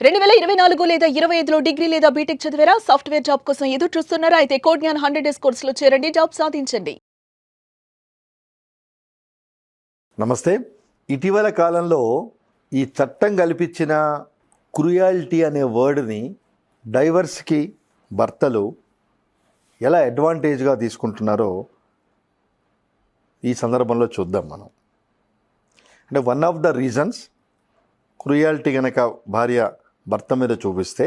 2024 లేదా 25లో డిగ్రీ లేదా బీటెక్ చదివారా? సాఫ్ట్‌వేర్ జాబ్ కోసం ఎదురు చూస్తున్నారా? అయితే కోడ్ జ్ఞాన్ 100 డేస్ కోర్సులో చేరండి. జాబ్ సాధించండి. నమస్తే. ఇటీవల కాలంలో ఈ చట్టం కల్పించిన క్రుయాలిటీ అనే వర్డ్ని డైవర్స్కి భర్తలు ఎలా అడ్వాంటేజ్గా తీసుకుంటున్నారో ఈ సందర్భంలో చూద్దాం మనం. అంటే one of the reasons cruelty కనుక భార్య భర్త మీద చూపిస్తే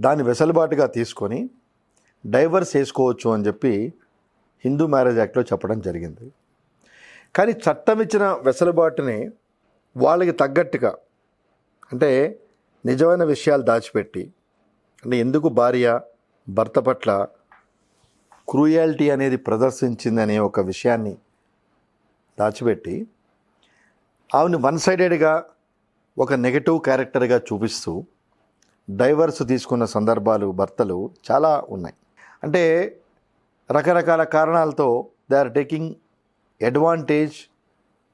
దాన్ని వెసులుబాటుగా తీసుకొని డైవర్స్ వేసుకోవచ్చు అని చెప్పి హిందూ మ్యారేజ్ యాక్ట్లో చెప్పడం జరిగింది. కానీ చట్టం ఇచ్చిన వెసులుబాటుని వాళ్ళకి తగ్గట్టుగా, అంటే నిజమైన విషయాలు దాచిపెట్టి, అంటే ఎందుకు భార్య భర్త పట్ల క్రూయాలిటీ అనేది ప్రదర్శించిందనే ఒక విషయాన్ని దాచిపెట్టి ఆమెను వన్ సైడెడ్గా ఒక నెగటివ్ క్యారెక్టర్గా చూపిస్తూ డైవర్స్ తీసుకున్న సందర్భాలు భర్తలు చాలా ఉన్నాయి. అంటే రకరకాల కారణాలతో they are taking advantage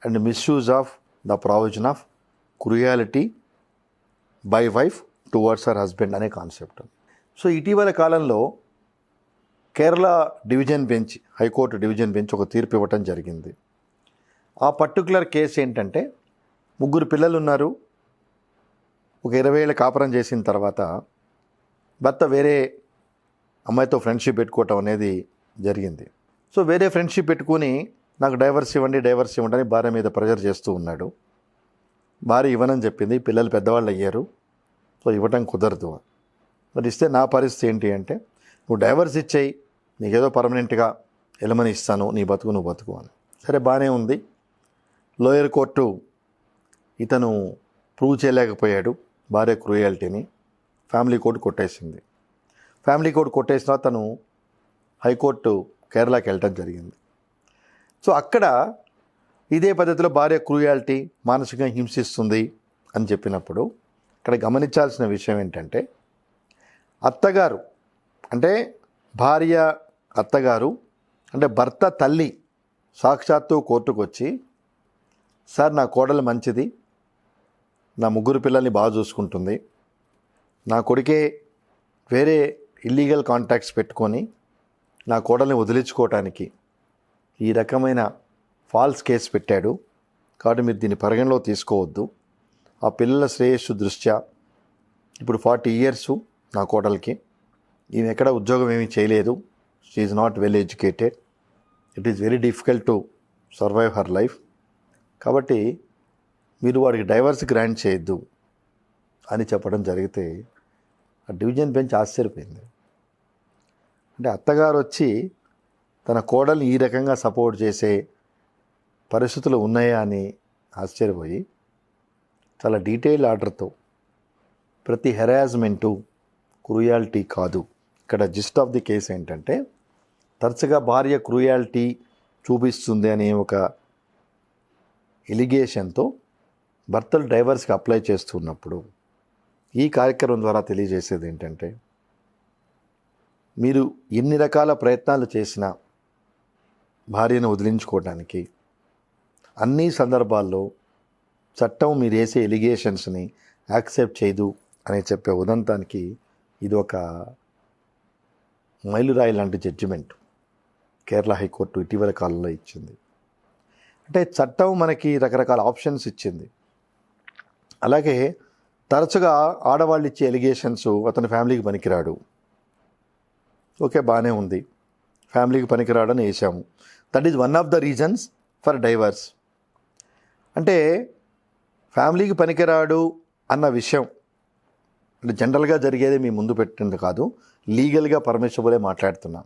and misuse of the provision of cruelty by wife towards her husband అనే కాన్సెప్ట్. సో ఇటీవల కాలంలో Kerala division bench, high court division bench ఒక తీర్పు ఇవ్వటం జరిగింది. ఆ పర్టికులర్ కేసు ఏంటంటే, ముగ్గురు పిల్లలు ఉన్నారు. ఒక 20 ఏళ్ళ కాపురం చేసిన తర్వాత భర్త వేరే అమ్మాయితో ఫ్రెండ్షిప్ పెట్టుకోవటం అనేది జరిగింది. సో వేరే ఫ్రెండ్షిప్ పెట్టుకుని నాకు డైవర్స్ ఇవ్వండి అని భార్య మీద ప్రెజర్ చేస్తూ ఉన్నాడు. భార్య ఇవ్వనని చెప్పింది. పిల్లలు పెద్దవాళ్ళు అయ్యారు. సో ఇవ్వటం కుదరదు. మరి ఇస్తే నా పరిస్థితి ఏంటి అంటే, నువ్వు డైవర్స్ ఇచ్చేయి, నీకేదో పర్మనెంట్గా ఎలమని ఇస్తాను, నీ బతుకు నువ్వు బతుకు అని. సరే, బాగానే ఉంది. లోయర్ కోర్టు ఇతను ప్రూవ్ చేయలేకపోయాడు భార్య క్రూయాలిటీని. ఫ్యామిలీ కోర్టు కొట్టేసింది. ఫ్యామిలీ కోర్టు కొట్టేసిన తను హైకోర్టు కేరళకి వెళ్ళటం జరిగింది. సో అక్కడ ఇదే పద్ధతిలో భార్య క్రూయాలిటీ మానసికంగా హింసిస్తుంది అని చెప్పినప్పుడు ఇక్కడ గమనించాల్సిన విషయం ఏంటంటే, అత్తగారు అంటే భార్య అత్తగారు అంటే భర్త తల్లి సాక్షాత్తు కోర్టుకు వచ్చి, సార్ నా కోడలు మంచిది, నా ముగ్గురు పిల్లల్ని బాగా చూసుకుంటుంది, నా కొడుకే వేరే ఇల్లీగల్ కాంటాక్ట్స్ పెట్టుకొని నా కోడల్ని వదిలించుకోవటానికి ఈ రకమైన ఫాల్స్ కేసు పెట్టాడు, కాబట్టి మీరు దీన్ని పరిగణలో తీసుకోవద్దు. ఆ పిల్లల శ్రేయస్సు దృష్ట్యా ఇప్పుడు 40 years నా కోడలికి, ఈమె ఎక్కడ ఉద్యోగం ఏమీ చేయలేదు, she is not well educated, it is very difficult to survive her life, కాబట్టి మీరు వాడికి డైవర్స్ గ్రాంట్ చేయొద్దు అని చెప్పడం జరిగితే ఆ డివిజన్ బెంచ్ ఆశ్చర్యపోయింది. అంటే అత్తగారు వచ్చి తన కోడల్ని ఈ రకంగా సపోర్ట్ చేసే పరిస్థితులు ఉన్నాయా అని ఆశ్చర్యపోయి చాలా డీటెయిల్ ఆర్డర్తో ప్రతి హెరాస్మెంటు క్రూయాలిటీ కాదు. ఇక్కడ జిస్ట్ ఆఫ్ ది కేసు ఏంటంటే, తరచుగా భార్య క్రూయాలిటీ చూపిస్తుంది అనే ఒక ఎలిగేషన్తో భర్తలు డైవర్స్కి అప్లై చేస్తున్నప్పుడు ఈ కార్యక్రమం ద్వారా తెలియజేసేది ఏంటంటే, మీరు ఎన్ని రకాల ప్రయత్నాలు చేసినా భార్యను వదిలించుకోవడానికి అన్ని సందర్భాల్లో చట్టం మీరు వేసే ఎలిగేషన్స్ని యాక్సెప్ట్ చేయదు అని చెప్పే ఉదంతానికి ఇది ఒక మైలురాయి లాంటి జడ్జిమెంట్ కేరళ హైకోర్టు ఇటీవల కాలంలో ఇచ్చింది. అంటే చట్టం మనకి రకరకాల ఆప్షన్స్ ఇచ్చింది. అలాగే తరచుగా ఆడవాళ్ళు ఇచ్చే ఎలిగేషన్స్, అతని ఫ్యామిలీకి పనికిరాడు, ఓకే బాగానే ఉంది, ఫ్యామిలీకి పనికిరాడని వేసాము, that is one of the reasons for divorce. అంటే ఫ్యామిలీకి పనికిరాడు అన్న విషయం అంటే జనరల్గా జరిగేది మీ ముందు పెట్టింది కాదు, లీగల్గా పర్మిషబులే మాట్లాడుతున్నాం.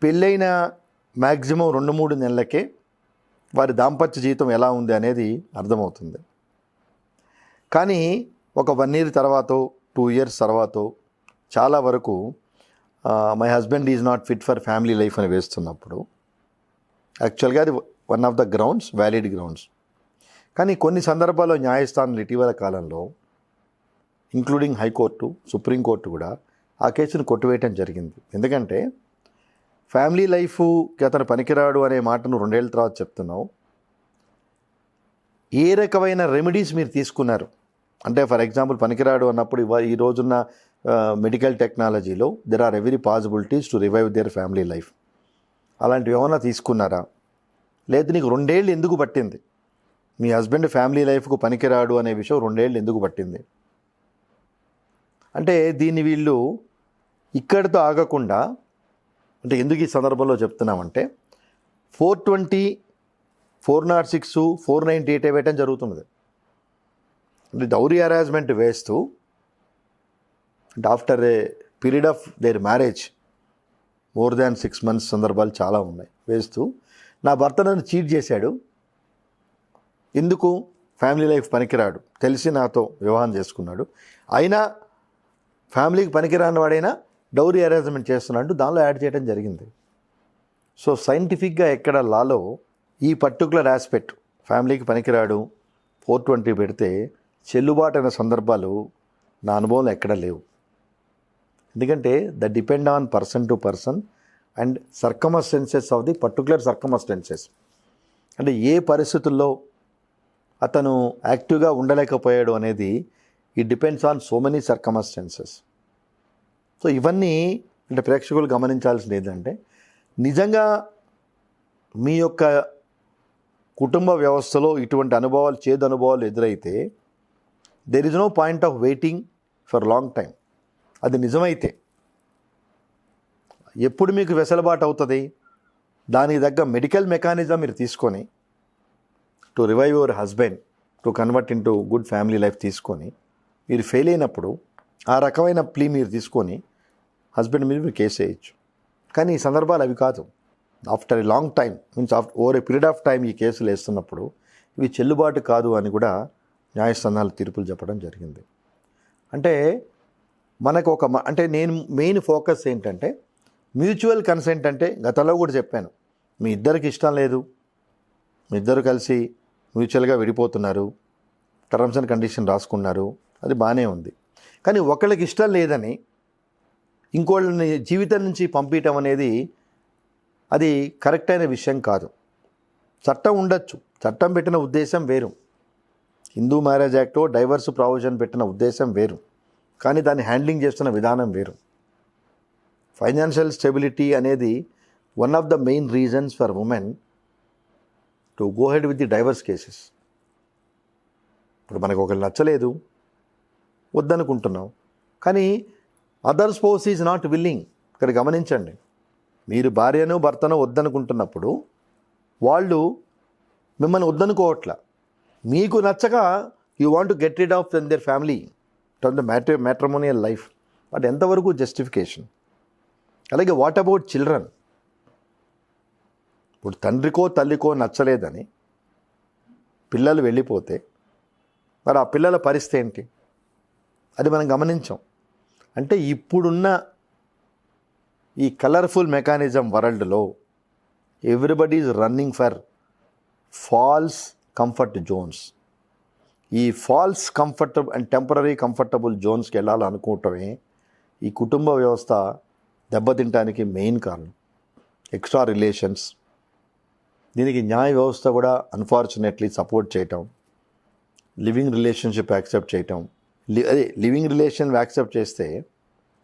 పెళ్ళైన మ్యాక్సిమం 2-3 నెలలకే వారి దాంపత్య జీవితం ఎలా ఉంది అనేది అర్థమవుతుంది. కానీ ఒక 1 year తర్వాత, 2 years తర్వాత చాలా వరకు my husband is not fit for family life అని వేస్తున్నప్పుడు యాక్చువల్గా అది one of the grounds, valid grounds. కానీ కొన్ని సందర్భాల్లో న్యాయస్థానాలు ఇటీవల కాలంలో ఇంక్లూడింగ్ హైకోర్టు, సుప్రీంకోర్టు కూడా ఆ కేసును కొట్టివేయటం జరిగింది. ఎందుకంటే ఫ్యామిలీ లైఫ్కి అతను పనికిరాడు అనే మాటను 2 ఏళ్ళ తర్వాత చెప్తున్నావు, ఏ రకమైన రెమెడీస్ మీరు తీసుకున్నారు అంటే ఫర్ ఎగ్జాంపుల్ పనికిరాడు అన్నప్పుడు ఈ రోజున్న మెడికల్ టెక్నాలజీలో there are every possibilities to revive their family life. అలాంటివి ఏమైనా తీసుకున్నారా? లేదు నీకు 2 ఏళ్ళు ఎందుకు పట్టింది? మీ హస్బెండ్ ఫ్యామిలీ లైఫ్కు పనికిరాడు అనే విషయం 2 ఏళ్ళు ఎందుకు పట్టింది? అంటే దీన్ని వీళ్ళు ఇక్కడితో ఆగకుండా, అంటే ఎందుకు ఈ సందర్భంలో చెప్తున్నామంటే 420, 406, 498 వేయటం జరుగుతున్నది. అంటే డౌరీ హెరాస్మెంట్ వేస్తూ అంటే after a period of their marriage more than 6 months సందర్భాలు చాలా ఉన్నాయి. వేస్తూ నా భర్త నన్ను చీట్ చేశాడు, ఎందుకు ఫ్యామిలీ లైఫ్ పనికిరాడు, తెలిసి నాతో వివాహం చేసుకున్నాడు, అయినా ఫ్యామిలీకి పనికిరాని వాడైనా డౌరీ హెరాస్మెంట్ చేస్తున్నాడు, దానిలో యాడ్ చేయడం జరిగింది. సో సైంటిఫిక్గా ఎక్కడ లాలో ఈ పర్టికులర్ ఆస్పెక్ట్ ఫ్యామిలీకి పనికిరాడు 420 పెడితే చెల్లుబాటు అయిన సందర్భాలు నా అనుభవంలో ఎక్కడ లేవు. ఎందుకంటే the depend on person to person and circumstances of the particular circumstances. అంటే ఏ పరిస్థితుల్లో అతను యాక్టివ్గా ఉండలేకపోయాడు అనేది it depends on so many circumstances. So ఇవన్నీ అంటే ప్రేక్షకులు గమనించాల్సింది ఏంటంటే, నిజంగా మీ యొక్క కుటుంబ వ్యవస్థలో ఇటువంటి అనుభవాలు, చేదు అనుభవాలు ఎదురైతే there is no point of waiting for long time. అది నిజమైతే ఎప్పుడు మీకు వెసులుబాటు అవుతుంది, దానికి తగ్గ మెడికల్ మెకానిజం మీరు తీసుకొని to revive your husband, to convert in to good family life తీసుకొని మీరు ఫెయిల్ అయినప్పుడు ఆ రకమైన ప్లీ మీరు తీసుకొని హస్బెండ్ మీద మీరు కేసు వేయచ్చు. కానీ ఈ సందర్భాలు అవి కాదు. After a long time means over a period of time ఈ కేసులు వేస్తున్నప్పుడు ఇవి చెల్లుబాటు కాదు అని కూడా న్యాయస్థానాలు తీర్పులు చెప్పడం జరిగింది. అంటే మనకు అంటే నేను మెయిన్ ఫోకస్ ఏంటంటే మ్యూచువల్ కన్సెంట్. అంటే గతంలో కూడా చెప్పాను, మీ ఇద్దరికి ఇష్టం లేదు, మీ ఇద్దరు కలిసి మ్యూచువల్గా విడిపోతున్నారు, టర్మ్స్ అండ్ కండిషన్ రాసుకున్నారు, అది బాగానే ఉంది. కానీ ఒకళ్ళకి ఇష్టం లేదని ఇంకోళ్ళని జీవితం నుంచి పంపించడం అనేది అది కరెక్ట్ అయిన విషయం కాదు. చట్టం ఉండొచ్చు, చట్టం పెట్టిన ఉద్దేశం వేరు, హిందూ మ్యారేజ్ యాక్టో డైవర్స్ ప్రావిజన్ పెట్టిన ఉద్దేశం వేరు, కానీ దాన్ని హ్యాండ్లింగ్ చేస్తున్న విధానం వేరు. ఫైనాన్షియల్ స్టెబిలిటీ అనేది one of the main reasons for women to go head with the divorce cases. ఇప్పుడు మనకు ఒకరు నచ్చలేదు, వద్దనుకుంటున్నాం, కానీ other spouse is not willing. ఇక్కడ గమనించండి, మీరు భార్యను భర్తను వద్దనుకుంటున్నప్పుడు వాళ్ళు మిమ్మల్ని వద్దనుకోవట్లా, మీకు నచ్చక you want to get rid of their family from the matrimonial life. But ఎంతవరకు జస్టిఫికేషన్? అలాగే వాట్ అబౌట్ చిల్డ్రన్? ఇప్పుడు తండ్రికో తల్లికో నచ్చలేదని పిల్లలు వెళ్ళిపోతే మరి ఆ పిల్లల పరిస్థితి ఏంటి? అది మనం గమనించాం. అంటే ఇప్పుడున్న ఈ కలర్ఫుల్ మెకానిజం వరల్డ్లో everybody is running for false comfort zones. ఈ false comfortable and temporary comfortable జోన్స్కి వెళ్ళాలనుకోవటమే ఈ కుటుంబ వ్యవస్థ దెబ్బతింటానికి మెయిన్ కారణం. ఎక్స్ట్రా రిలేషన్స్, దీనికి న్యాయ వ్యవస్థ కూడా అన్ఫార్చునేట్లీ సపోర్ట్ చేయటం, లివింగ్ రిలేషన్షిప్ యాక్సెప్ట్ చేయటం. అదే లివింగ్ రిలేషన్ యాక్సెప్ట్ చేస్తే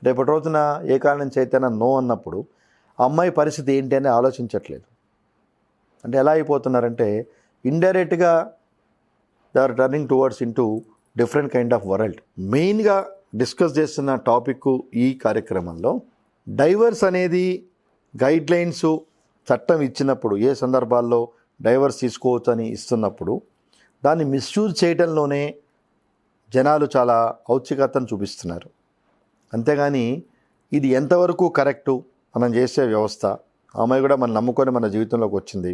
రేపటి రోజున ఏ కారణం చేతైనా నో అన్నప్పుడు ఆ అమ్మాయి పరిస్థితి ఏంటి అని ఆలోచించట్లేదు. అంటే ఎలా అయిపోతున్నారంటే ఇండైరెక్ట్గా they are turning towards into different kind of world. మెయిన్గా డిస్కస్ చేస్తున్న టాపిక్ ఈ కార్యక్రమంలో డైవర్స్ అనేది గైడ్లైన్స్ చట్టం ఇచ్చినప్పుడు, ఏ సందర్భాల్లో డైవర్స్ తీసుకోవచ్చు అని ఇస్తున్నప్పుడు దాన్ని మిస్యూజ్ చేయడంలోనే జనాలు చాలా ఔత్సుకతను చూపిస్తున్నారు. అంతేగాని ఇది ఎంతవరకు కరెక్టు మనం చేసే వ్యవస్థ, ఆ అమ్మాయి కూడా మనం నమ్ముకొని మన జీవితంలోకి వచ్చింది,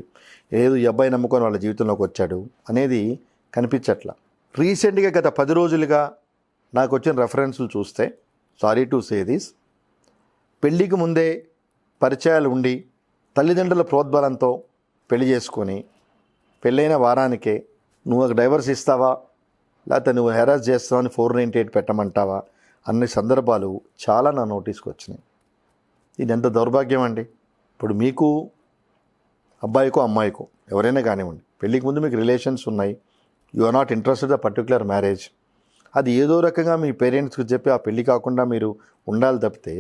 లేదు ఈ అబ్బాయి నమ్ముకొని వాళ్ళ జీవితంలోకి వచ్చాడు అనేది కనిపించట్లా. రీసెంట్గా గత 10 రోజులుగా నాకు వచ్చిన రెఫరెన్సులు చూస్తే, సారీ టు సే దిస్, పెళ్ళికి ముందే పరిచయాలు ఉండి తల్లిదండ్రుల ప్రోద్బలంతో పెళ్లి చేసుకొని పెళ్ళైన వారానికే నువ్వు ఒక డైవర్స్ ఇస్తావా లేకపోతే నువ్వు హెరాస్ చేస్తావని 498 పెట్టమంటావా అన్ని సందర్భాలు చాలా నా నోటీస్కి వచ్చినాయి. ఇది ఎంత దౌర్భాగ్యం అండి. ఇప్పుడు మీకు అబ్బాయికో అమ్మాయికో ఎవరైనా కానివ్వండి, పెళ్ళికి ముందు మీకు రిలేషన్స్ ఉన్నాయి, you are not interested the particular marriage, అది ఏదో రకంగా మీ పేరెంట్స్కి చెప్పి ఆ పెళ్ళి కాకుండా మీరు ఉండాలి తప్పితే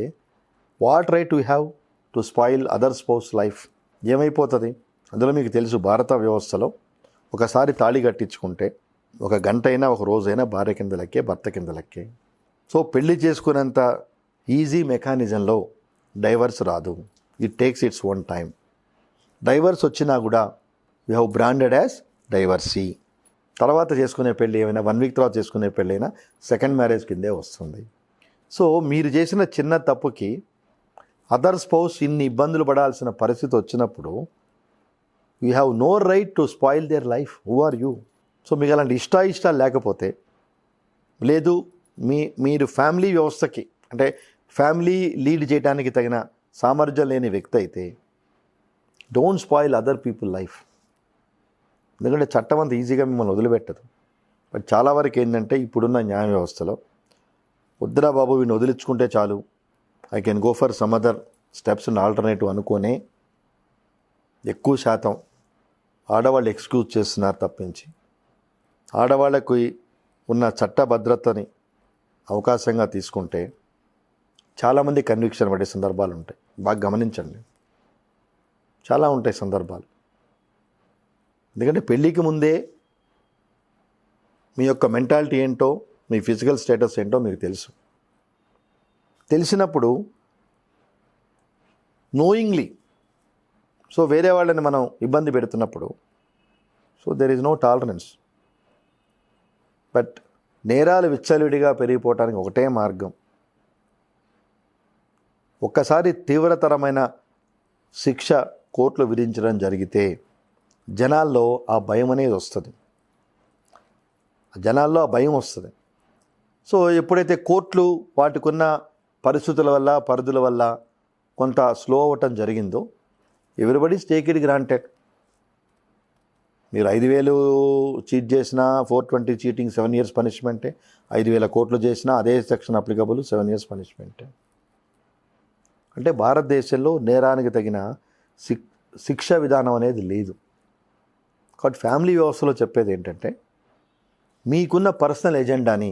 what right you have to spoil other spouse life? ఏమైపోతుంది? అందులో మీకు తెలుసు, భారత వ్యవస్థలో ఒకసారి తాళి కట్టించుకుంటే ఒక గంట అయినా ఒక రోజైనా భార్య కింద లెక్కే, భర్త కింద లెక్కే. సో పెళ్లి చేసుకునేంత ఈజీ మెకానిజంలో డైవర్స్ రాదు. It takes its own time. Divorce వచ్చినా కూడా we have branded as divorcee. తర్వాత చేసుకునే పెళ్ళి ఏమైనా 1 వీక్ తర్వాత చేసుకునే పెళ్ళి అయినా సెకండ్ మ్యారేజ్ కిందే వస్తుంది. సో మీరు చేసిన చిన్న తప్పుకి అదర్ స్పౌస్ ఇన్ని ఇబ్బందులు పడాల్సిన పరిస్థితి వచ్చినప్పుడు you have no right to spoil their life. Who are you? So మీకు అలాంటి ఇష్టాలు లేకపోతే, లేదు మీరు ఫ్యామిలీ వ్యవస్థకి అంటే ఫ్యామిలీ లీడ్ చేయడానికి తగిన సామర్థ్యం లేని వ్యక్తి అయితే don't spoil other people life. ఎందుకంటే చట్టం అంత ఈజీగా మిమ్మల్ని వదిలిపెట్టదు. బట్ చాలా వరకు ఏంటంటే ఇప్పుడున్న న్యాయ వ్యవస్థలో వద్దురా బాబు వీడిని వదిలించుకుంటే చాలు, I can go for some other steps and alternative అనుకునే ఎక్కువ శాతం ఆడవాళ్ళు ఎక్స్క్యూజ్ చేస్తున్నారు తప్పించి ఆడవాళ్ళకి ఉన్న చట్టభద్రతని అవకాశంగా తీసుకుంటే చాలామంది కన్విక్షన్ పడే సందర్భాలు ఉంటాయి. బాగా గమనించండి, చాలా ఉంటాయి సందర్భాలు. ఎందుకంటే పెళ్ళికి ముందే మీ యొక్క మెంటాలిటీ ఏంటో, మీ ఫిజికల్ స్టేటస్ ఏంటో మీకు తెలుసు. తెలిసినప్పుడు నోయింగ్లీ సో వేరే వాళ్ళని మనం ఇబ్బంది పెడుతున్నప్పుడు so there is no tolerance. But నేరాలు విచ్చలవిడిగా పెరిగిపోవటానికి ఒకటే మార్గం, ఒక్కసారి తీవ్రతరమైన శిక్ష కోర్టులు విధించడం జరిగితే జనాల్లో ఆ భయం అనేది వస్తుంది. జనాల్లో ఆ భయం వస్తుంది. సో ఎప్పుడైతే కోర్టులు వాటికున్న పరిస్థితుల వల్ల పరిధుల వల్ల కొంత స్లో అవ్వటం జరిగిందో ఎవ్రీబడీస్ టేక్ ఇట్ గ్రాంటెడ్. మీరు 5,000 చీట్ చేసినా 420 చీటింగ్ 7 years పనిష్మెంటే, 5,000 కోట్లు చేసినా అదే సెక్షన్ అప్లికబుల్ 7 years పనిష్మెంటే. అంటే భారతదేశంలో నేరానికి తగిన శిక్ష విధానం అనేది లేదు. కాబట్టి ఫ్యామిలీ వ్యవస్థలో చెప్పేది ఏంటంటే మీకున్న పర్సనల్ ఎజెండాని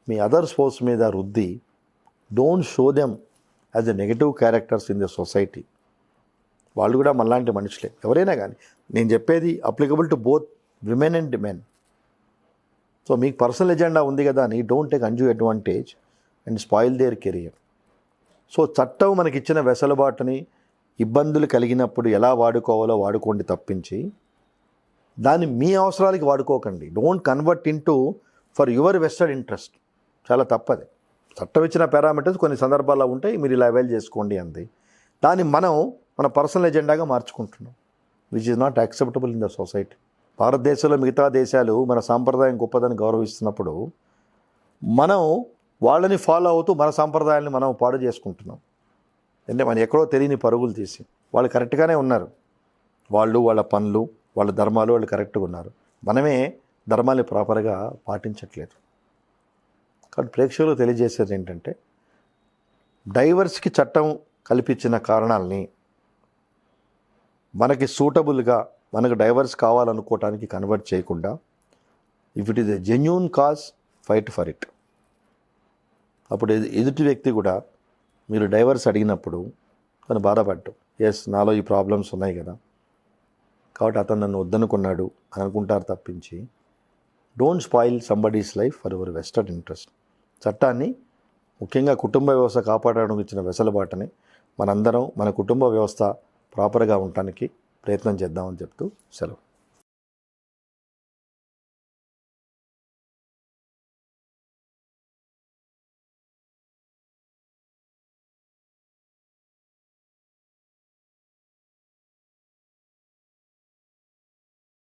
మీ అదర్ స్పౌస్ మీద రుద్ది don't show them as a negative characters in the society. వాళ్ళు కూడా మనలాంటి మనుషులే, ఎవరైనా కానీ. నేను చెప్పేది applicable to both women and men. So మీకు పర్సనల్ ఎజెండా ఉంది కదా అని don't take undue advantage and spoil their career. So చట్టం మనకిచ్చిన వెసులుబాటుని ఇబ్బందులు కలిగినప్పుడు ఎలా వాడుకోవాలో వాడుకోండి తప్పించి దాన్ని మీ అవసరాలకి వాడుకోకండి. Don't convert into for your vested interest. చాలా తప్పది. చట్టం ఇచ్చిన పారామీటర్స్ కొన్ని సందర్భాల్లో ఉంటాయి, మీరు ఇలా అవైల్ చేసుకోండి అంది. దాన్ని మన పర్సనల్ ఎజెండాగా మార్చుకుంటున్నాం, which is not acceptable in the society. భారతదేశంలో మిగతా దేశాలు మన సాంప్రదాయం గొప్పదని గౌరవిస్తున్నప్పుడు మనం వాళ్ళని ఫాలో అవుతూ మన సాంప్రదాయాన్ని మనం పాడు చేసుకుంటున్నాం. అంటే మనం ఎక్కడో తెలియని పరుగులు తీసి వాళ్ళు కరెక్ట్గానే ఉన్నారు, వాళ్ళ పనులు వాళ్ళ ధర్మాలు వాళ్ళు కరెక్ట్గా ఉన్నారు, మనమే ధర్మాన్ని ప్రాపర్గా పాటించట్లేదు. కాబట్టి ప్రేక్షకులు తెలియజేసేది ఏంటంటే డైవర్స్కి చట్టం కల్పించిన కారణాలని మనకి సూటబుల్గా మనకు డైవర్స్ కావాలనుకోవటానికి కన్వర్ట్ చేయకుండా if it is a genuine cause fight for it. అప్పుడు ఎదుటి వ్యక్తి కూడా మీరు డైవర్స్ అడిగినప్పుడు తను బాధపడ్డు, ఎస్ నాలో ఈ ప్రాబ్లమ్స్ ఉన్నాయి కదా కాబట్టి అతను నన్ను వద్దనుకున్నాడు అని అనుకుంటారు తప్పించి don't spoil somebody's life for your vested interest. చట్టాన్ని ముఖ్యంగా కుటుంబ వ్యవస్థ కాపాడడానికి ఇచ్చిన వెసులుబాటుని మనందరం మన కుటుంబ వ్యవస్థ ప్రాపర్గా ఉండటానికి ప్రయత్నం చేద్దామని చెప్తూ సెలవు.